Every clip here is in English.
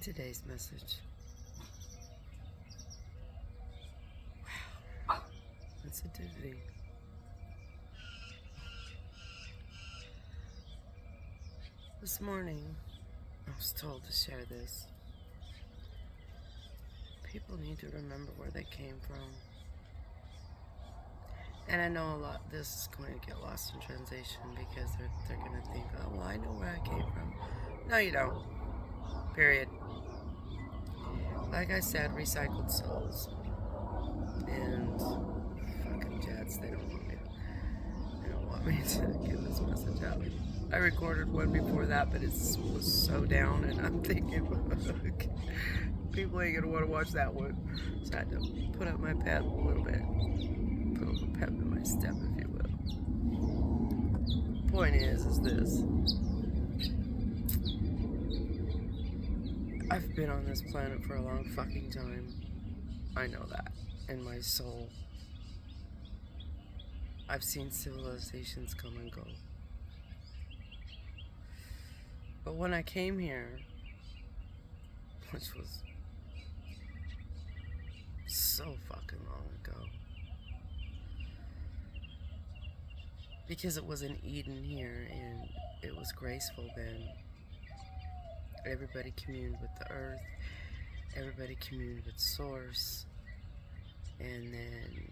Today's message. Wow. Sensitivity. This morning, I was told to share this. People need to remember where they came from. And I know a lot, this is going to get lost in translation because they're going to think, oh, well, I know where I came from. No, you don't. Period. Like I said, recycled souls. And fucking jets, they don't want me to get this message out. I recorded one before that, but it was so down, and I'm thinking, people ain't gonna want to watch that one. So I had to put up my pep a little bit. Put a little pep in my step, if you will. Point is this. I've been on this planet for a long fucking time. I know that. In my soul. I've seen civilizations come and go. But when I came here, which was so fucking long ago, because it was an Eden here and it was graceful then. Everybody communed with the earth, everybody communed with source, and then,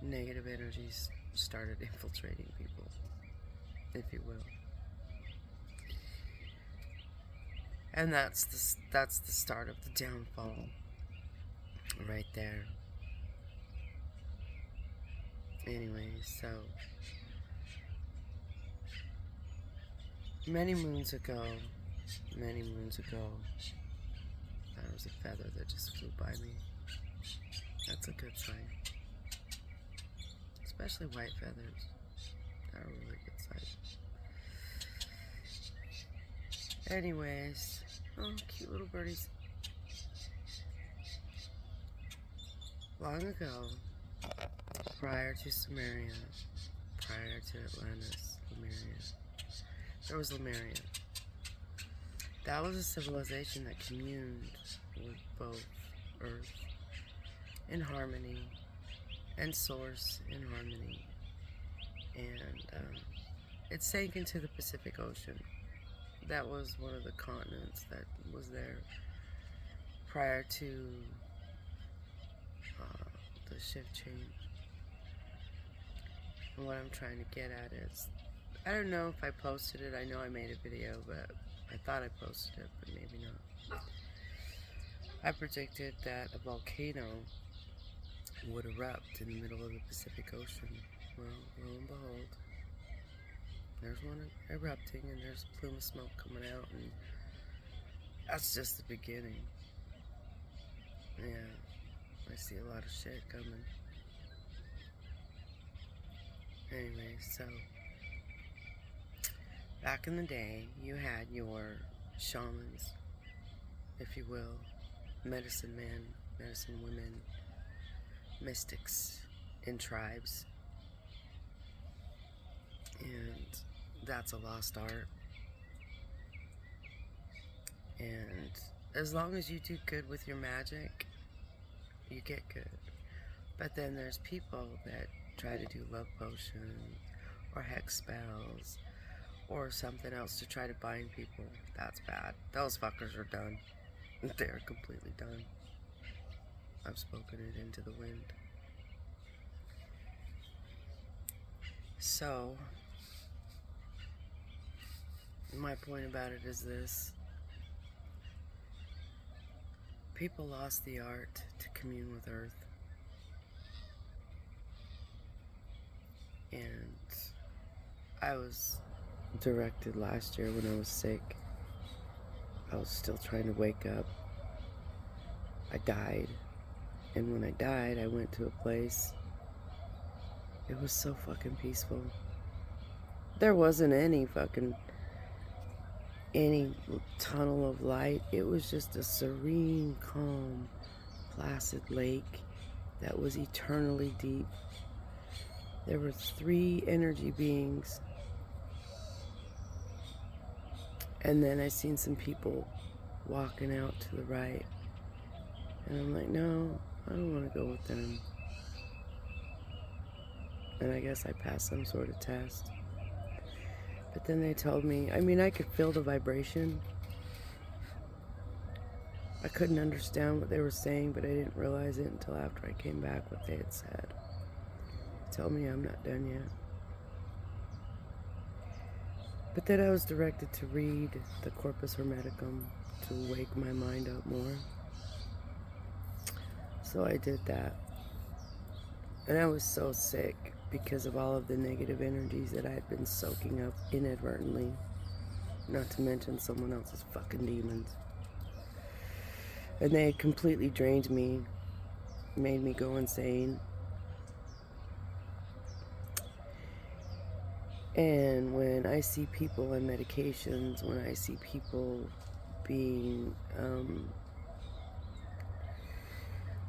negative energies started infiltrating people, if you will. And that's the start of the downfall, right there. Anyway, so many moons ago, there was a feather that just flew by me. That's a good sign. Especially white feathers. They're a really good sign. Anyways, oh, cute little birdies. Long ago, prior to Sumeria, prior to Atlantis, Lemuria, there was Lemuria. That was a civilization that communed with both Earth in harmony and Source in harmony. And it sank into the Pacific Ocean. That was one of the continents that was there prior to the shift change. And what I'm trying to get at is, I don't know if I posted it. I know I made a video, but I thought I posted it, but maybe not. I predicted that a volcano would erupt in the middle of the Pacific Ocean. Well, lo and behold, there's one erupting and there's a plume of smoke coming out, and that's just the beginning. Yeah, I see a lot of shit coming. Anyway, so back in the day, you had your shamans, if you will, medicine men, medicine women, mystics in tribes. And that's a lost art. And as long as you do good with your magic, you get good. But then there's people that try to do love potions or hex spells or something else to try to bind people. That's bad. Those fuckers are done. They're completely done. I've spoken it into the wind. So, my point about it is this. People lost the art to commune with Earth. And I was directed last year when I was sick. I was still trying to wake up. I died. And when I died, I went to a place. It was so fucking peaceful. There wasn't any tunnel of light. It was just a serene, calm, placid lake that was eternally deep. There were 3 energy beings, And then I seen some people walking out to the right. And I'm like, no, I don't want to go with them. And I guess I passed some sort of test. But then they told me, I mean, I could feel the vibration. I couldn't understand what they were saying, but I didn't realize it until after I came back what they had said. They told me I'm not done yet. But then I was directed to read the Corpus Hermeticum to wake my mind up more. So I did that. And I was so sick because of all of the negative energies that I had been soaking up inadvertently. Not to mention someone else's fucking demons. And they had completely drained me, made me go insane. And when I see people on medications, when I see people being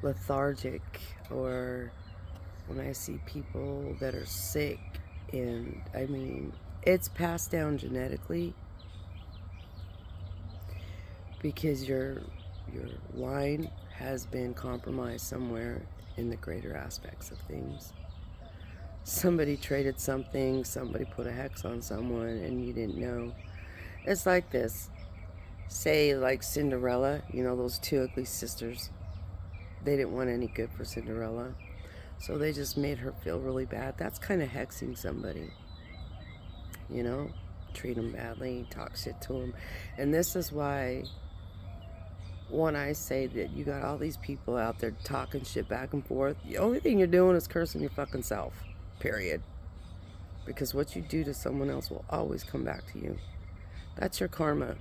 lethargic, or when I see people that are sick, and I mean, it's passed down genetically because your line has been compromised somewhere in the greater aspects of things. Somebody traded something, somebody put a hex on someone, and you didn't know. It's like this. Say, like Cinderella, you know, those two ugly sisters. They didn't want any good for Cinderella. So they just made her feel really bad. That's kind of hexing somebody. You know? Treat them badly, talk shit to them. And this is why when I say that you got all these people out there talking shit back and forth, the only thing you're doing is cursing your fucking self. Period. Because what you do to someone else will always come back to you. That's your karma,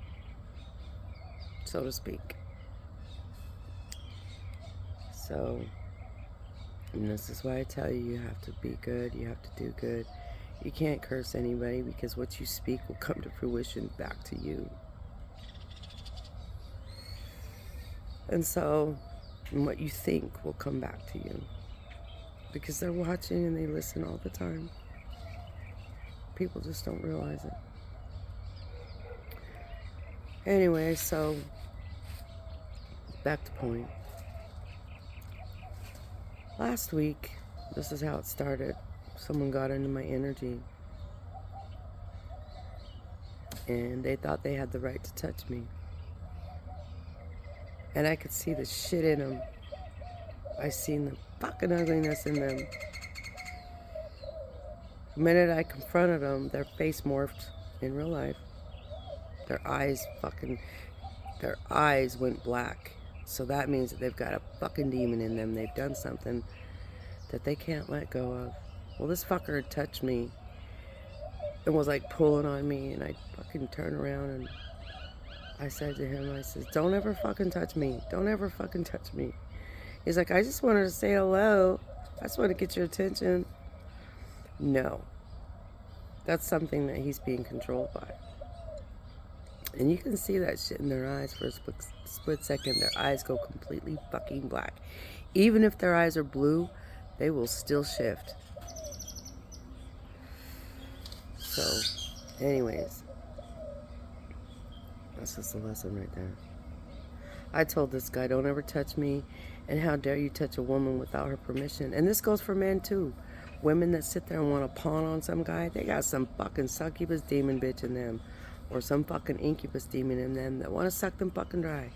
so to speak. So, and this is why I tell you, you have to be good, you have to do good. You can't curse anybody because what you speak will come to fruition back to you. And so, and what you think will come back to you. Because they're watching and they listen all the time. People just don't realize it. Anyway, so back to point. Last week, this is how it started. Someone got into my energy. And they thought they had the right to touch me. And I could see the shit in them. I seen the fucking ugliness in them. The minute I confronted them, their face morphed in real life. Their eyes went black. So that means that they've got a fucking demon in them. They've done something that they can't let go of. Well, this fucker had touched me and was like pulling on me, and I fucking turned around and I said to him, I said, don't ever fucking touch me. Don't ever fucking touch me. He's like, I just wanted to say hello. I just want to get your attention. No. That's something that he's being controlled by. And you can see that shit in their eyes for a split second. Their eyes go completely fucking black. Even if their eyes are blue, they will still shift. So, anyways. That's just a lesson right there. I told this guy, don't ever touch me. And how dare you touch a woman without her permission. And this goes for men too. Women that sit there and want to pawn on some guy, they got some fucking succubus demon bitch in them. Or some fucking incubus demon in them that want to suck them fucking dry.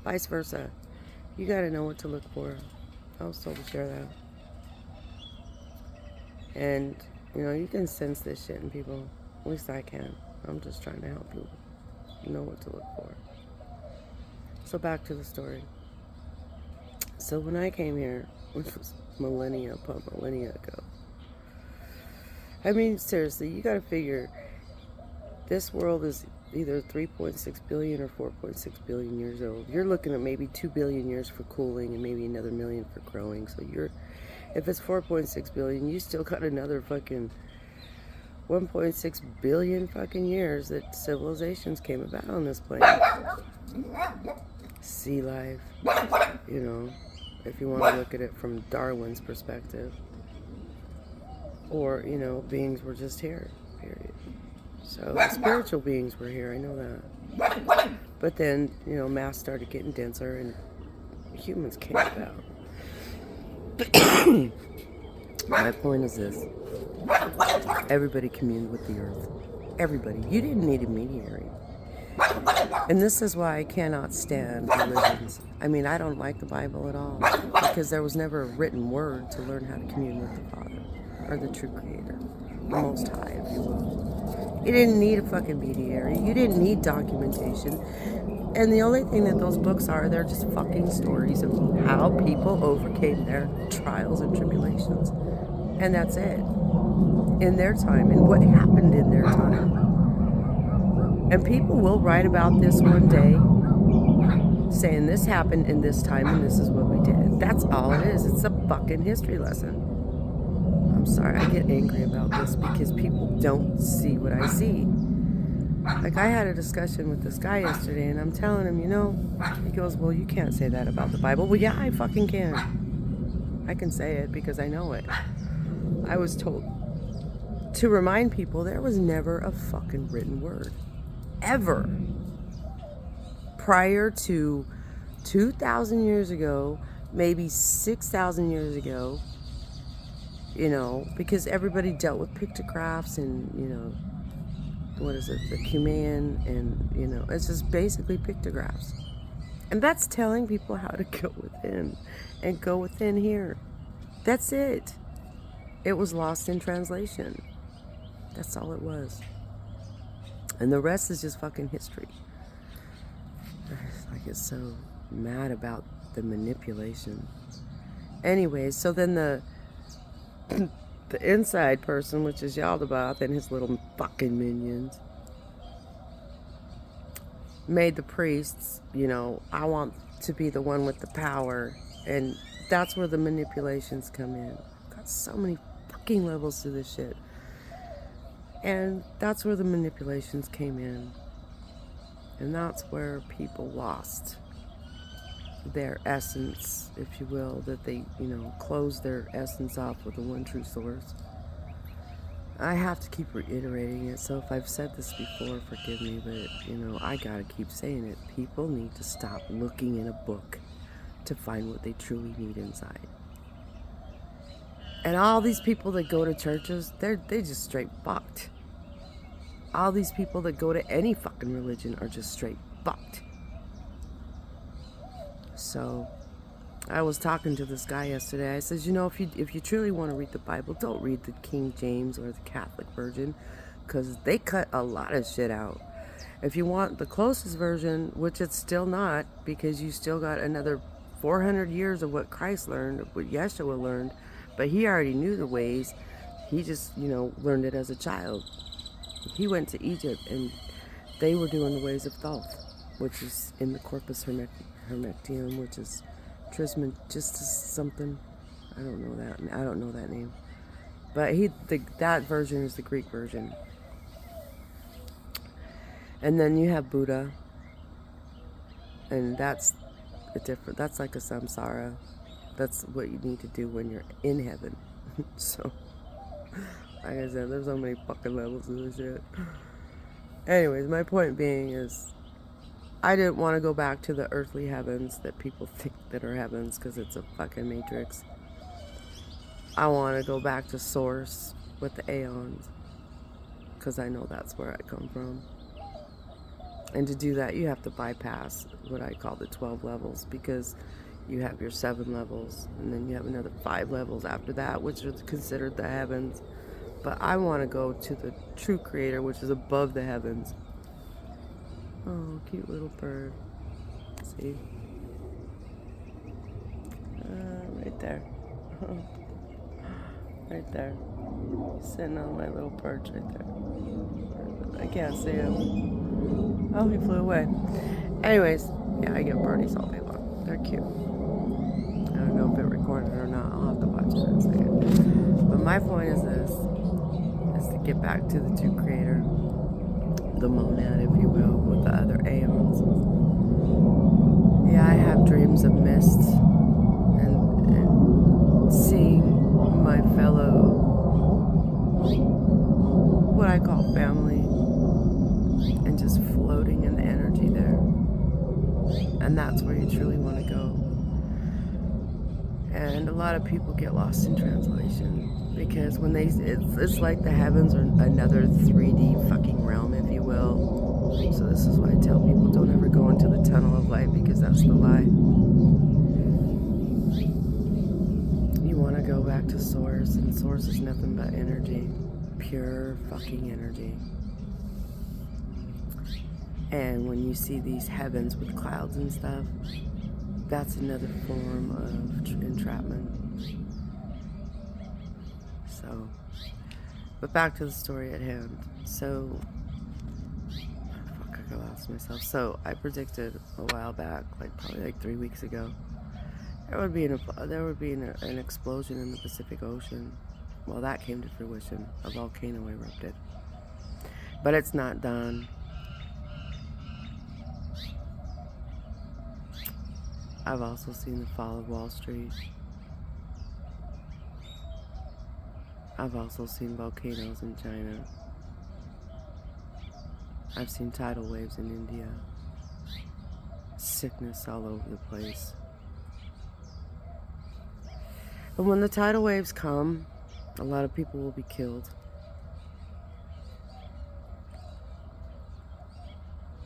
Vice versa. You got to know what to look for. I was told to share that. And, you know, you can sense this shit in people. At least I can. I'm just trying to help you know what to look for. So back to the story. So when I came here, which was millennia upon millennia ago, I mean, seriously, you got to figure this world is either 3.6 billion or 4.6 billion years old. You're looking at maybe 2 billion years for cooling and maybe another million for growing. So if it's 4.6 billion, you still got another fucking 1.6 billion fucking years that civilizations came about on this planet. Sea life, you know, if you want to look at it from Darwin's perspective. Or, you know, beings were just here, period. So spiritual beings were here, I know that. But then, mass started getting denser and humans came about. My point is this. Everybody communed with the earth. Everybody. You didn't need a mediator. And this is why I cannot stand religions. I mean, I don't like the Bible at all, because there was never a written word to learn how to commune with the Father, or the true Creator, the Most High, if you will. You didn't need a fucking mediator. You didn't need documentation. And the only thing that those books are, they're just fucking stories of how people overcame their trials and tribulations. And that's it. In their time, and what happened in their time. And people will write about this one day, saying this happened in this time and this is what we did. That's all it is. It's a fucking history lesson. I'm sorry, I get angry about this because people don't see what I see. Like, I had a discussion with this guy yesterday, and I'm telling him, he goes, well, you can't say that about the Bible. Well, yeah, I fucking can. I can say it because I know it. I was told to remind people there was never a fucking written word. Ever. Prior to 2,000 years ago, maybe 6,000 years ago, because everybody dealt with pictographs and, what is it, the Cumaean, and, it's just basically pictographs. And that's telling people how to go within and go within here. That's it. It was lost in translation. That's all it was. And the rest is just fucking history. I get so mad about the manipulation. Anyways, so then the inside person, which is Yaldabaoth and his little fucking minions, made the priests, I want to be the one with the power. And that's where the manipulations come in. Got so many fucking levels to this shit. And that's where the manipulations came in. And that's where people lost their essence, if you will, that they, closed their essence off with the one true source. I have to keep reiterating it, so if I've said this before, forgive me, but, I gotta keep saying it. People need to stop looking in a book to find what they truly need inside. And all these people that go to churches, they just straight fucked. All these people that go to any fucking religion are just straight fucked. So, I was talking to this guy yesterday. I says, if you truly want to read the Bible, don't read the King James or the Catholic version, because they cut a lot of shit out. If you want the closest version, which it's still not, because you still got another 400 years of what Christ learned, what Yeshua learned, but he already knew the ways. He just, learned it as a child. He went to Egypt, and they were doing the ways of Thoth, which is in the Corpus Hermetium, which is Trismegistus something. I don't know that name. But that version is the Greek version. And then you have Buddha, and that's like a samsara. That's what you need to do when you're in heaven. So, like I said, there's so many fucking levels of this shit. Anyways, my point being is, I didn't want to go back to the earthly heavens that people think that are heavens, because it's a fucking matrix. I want to go back to source with the aeons, because I know that's where I come from. And to do that, you have to bypass what I call the 12 levels, because you have your 7 levels, and then you have another 5 levels after that, which are considered the heavens. But I want to go to the true creator, which is above the heavens. Oh, cute little bird. See? Right there. Right there. Sitting on my little perch right there. I can't see him. Oh, he flew away. Anyways, yeah, I get birdies all day long. They're cute. I don't know if it recorded or not. I'll have to watch it in a second. But my point is this, is to get back to the true creator, the monad, if you will, with the other aeons. Yeah, I have dreams of mist and seeing my fellow, what I call family, And that's where you truly want to go. And a lot of people get lost in translation because when it's like the heavens are another 3D fucking realm, if you will. So this is why I tell people don't ever go into the tunnel of light, because that's the lie. You want to go back to source, and source is nothing but energy, pure fucking energy. And when you see these heavens with clouds and stuff, that's another form of entrapment. So, but back to the story at hand. So, I lost myself. So I predicted a while back, probably 3 weeks ago, there would be an explosion in the Pacific Ocean. Well, that came to fruition. A volcano erupted, but it's not done. I've also seen the fall of Wall Street. I've also seen volcanoes in China. I've seen tidal waves in India. Sickness all over the place. And when the tidal waves come, a lot of people will be killed.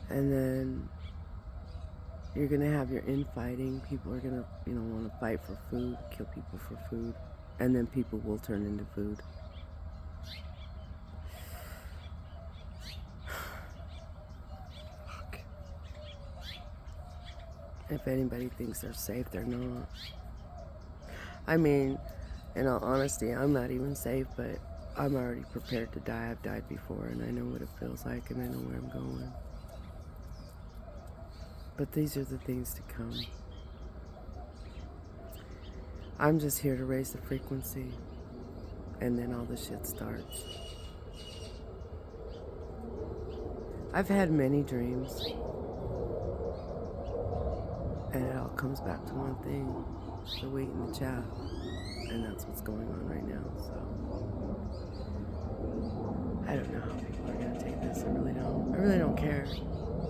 And then you're going to have your infighting. People are going to, want to fight for food, kill people for food. And then people will turn into food. Fuck. If anybody thinks they're safe, they're not. I mean, in all honesty, I'm not even safe, but I'm already prepared to die. I've died before, and I know what it feels like, and I know where I'm going. But these are the things to come. I'm just here to raise the frequency, and then all the shit starts. I've had many dreams, and it all comes back to one thing: the wheat and the chaff. And that's what's going on right now. So I don't know how people are gonna take this. I really don't care.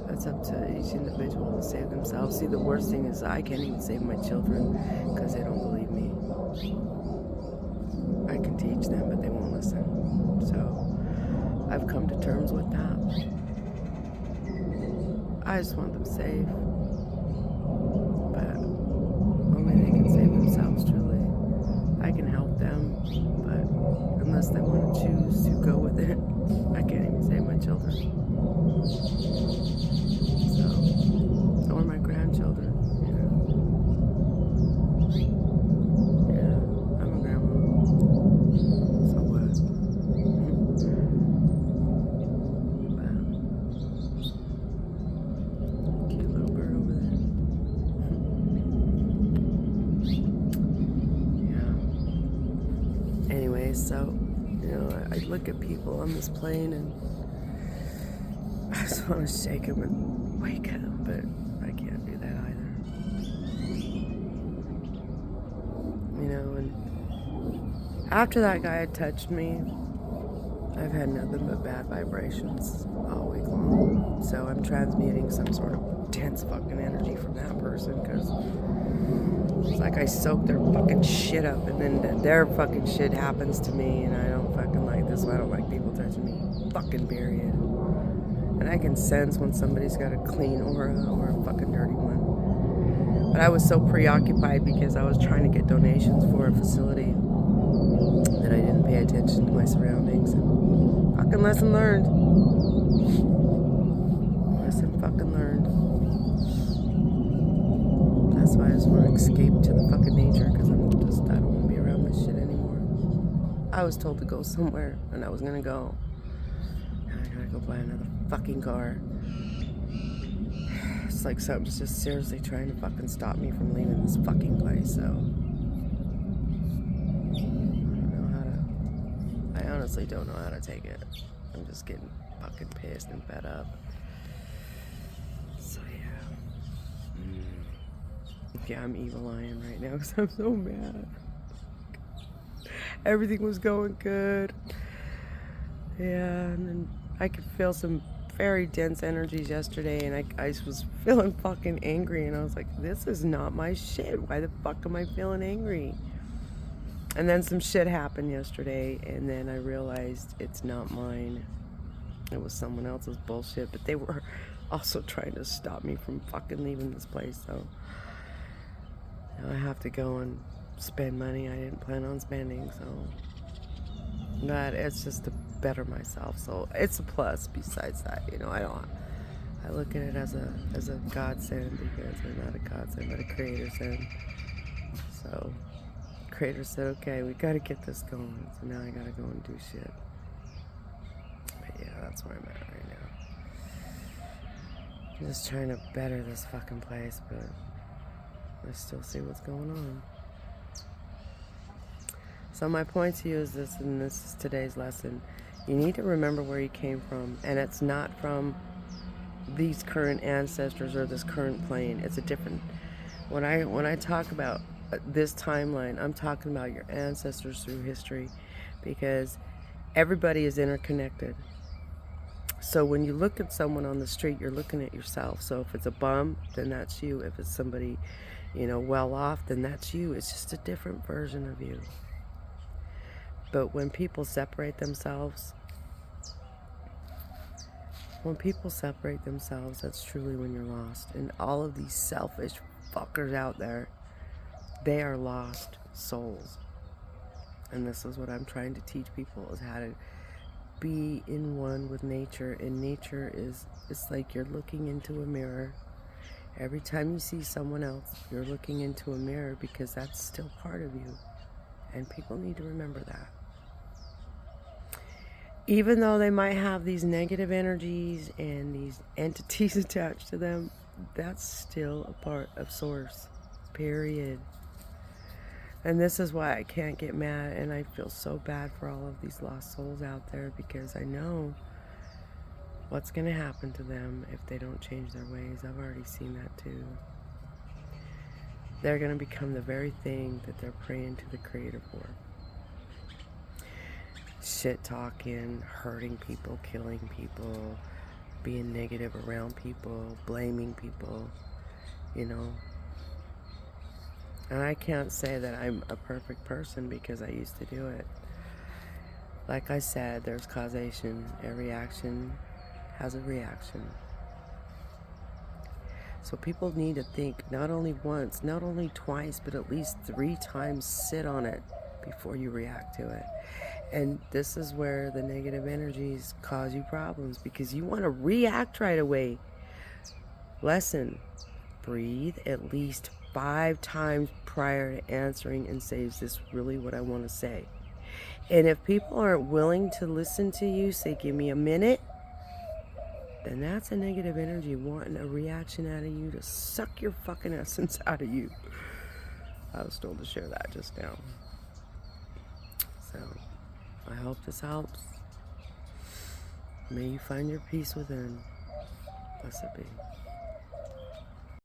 That's up to each individual to save themselves. See, the worst thing is I can't even save my children because they don't believe me. I can teach them, but they won't listen. So I've come to terms with that. I just want them safe, but only they can save themselves, truly. I can help them, but unless they want to choose to go with it, I can't even save my children. So, or my grandchildren, Yeah, I'm a grandma. So what? Cute little bird over there. Yeah. Anyway, so, I look at people on this plane and I just want to shake them and wake them, but I can't do that either. And after that guy had touched me, I've had nothing but bad vibrations all week long. So I'm transmuting some sort of dense fucking energy from that person, because it's like I soak their fucking shit up, and then their fucking shit happens to me, and I don't fucking like this. So I don't like people touching me. Fucking period. And I can sense when somebody's got a clean aura or a fucking dirty one. But I was so preoccupied because I was trying to get donations for a facility that I didn't pay attention to my surroundings. And fucking lesson learned. Lesson fucking learned. That's why I just want to escape to the fucking nature, because I don't want to be around this shit anymore. I was told to go somewhere, and I was gonna go. Now I gotta go buy another fucking car. It's like something's just seriously trying to fucking stop me from leaving this fucking place, so I honestly don't know how to take it. I'm just getting fucking pissed and fed up. So yeah. Yeah, I'm evil-eyeing right now because I'm so mad. Everything was going good. Yeah, and then I could feel some very dense energies yesterday, and I was feeling fucking angry, and I was like, this is not my shit. Why the fuck am I feeling angry? And then some shit happened yesterday, and then I realized it's not mine. It was someone else's bullshit, but they were also trying to stop me from fucking leaving this place, so now I have to go and spend money I didn't plan on spending, so but it's just to better myself, so it's a plus. Besides that, you know, I look at it as a godsend, because I'm not a godsend but a creator send. So creator said, okay, we gotta get this going, so now I gotta go and do shit. But yeah, that's where I'm at right now. I'm just trying to better this fucking place, but I still see what's going on. So my point to you is this, and this is today's lesson. You need to remember where you came from, and it's not from these current ancestors or this current plane. It's a different. When I talk about this timeline, I'm talking about your ancestors through history, because everybody is interconnected. So when you look at someone on the street, you're looking at yourself. So if it's a bum, then that's you. If it's somebody, you know, well off, then that's you. It's just a different version of you. But when people separate themselves, that's truly when you're lost. And all of these selfish fuckers out there, they are lost souls. And this is what I'm trying to teach people, is how to be in one with nature. And nature is, it's like you're looking into a mirror. Every time you see someone else, you're looking into a mirror, because that's still part of you. And people need to remember that. Even though they might have these negative energies and these entities attached to them, that's still a part of Source, period. And this is why I can't get mad, and I feel so bad for all of these lost souls out there, because I know what's going to happen to them if they don't change their ways. I've already seen that too. They're going to become the very thing that they're praying to the Creator for. Shit talking, hurting people, killing people, being negative around people, blaming people, you know. And I can't say that I'm a perfect person, because I used to do it. Like I said, there's causation. Every action has a reaction. So people need to think not only once, not only twice, but at least 3 times. Sit on it before you react to it. And this is where the negative energies cause you problems, because you want to react right away. Lesson: breathe at least 5 times prior to answering and say, is this really what I want to say? And if people aren't willing to listen to you, say, give me a minute, then that's a negative energy wanting a reaction out of you to suck your fucking essence out of you. I was told to share that just now. So I hope this helps. May you find your peace within. Blessed be.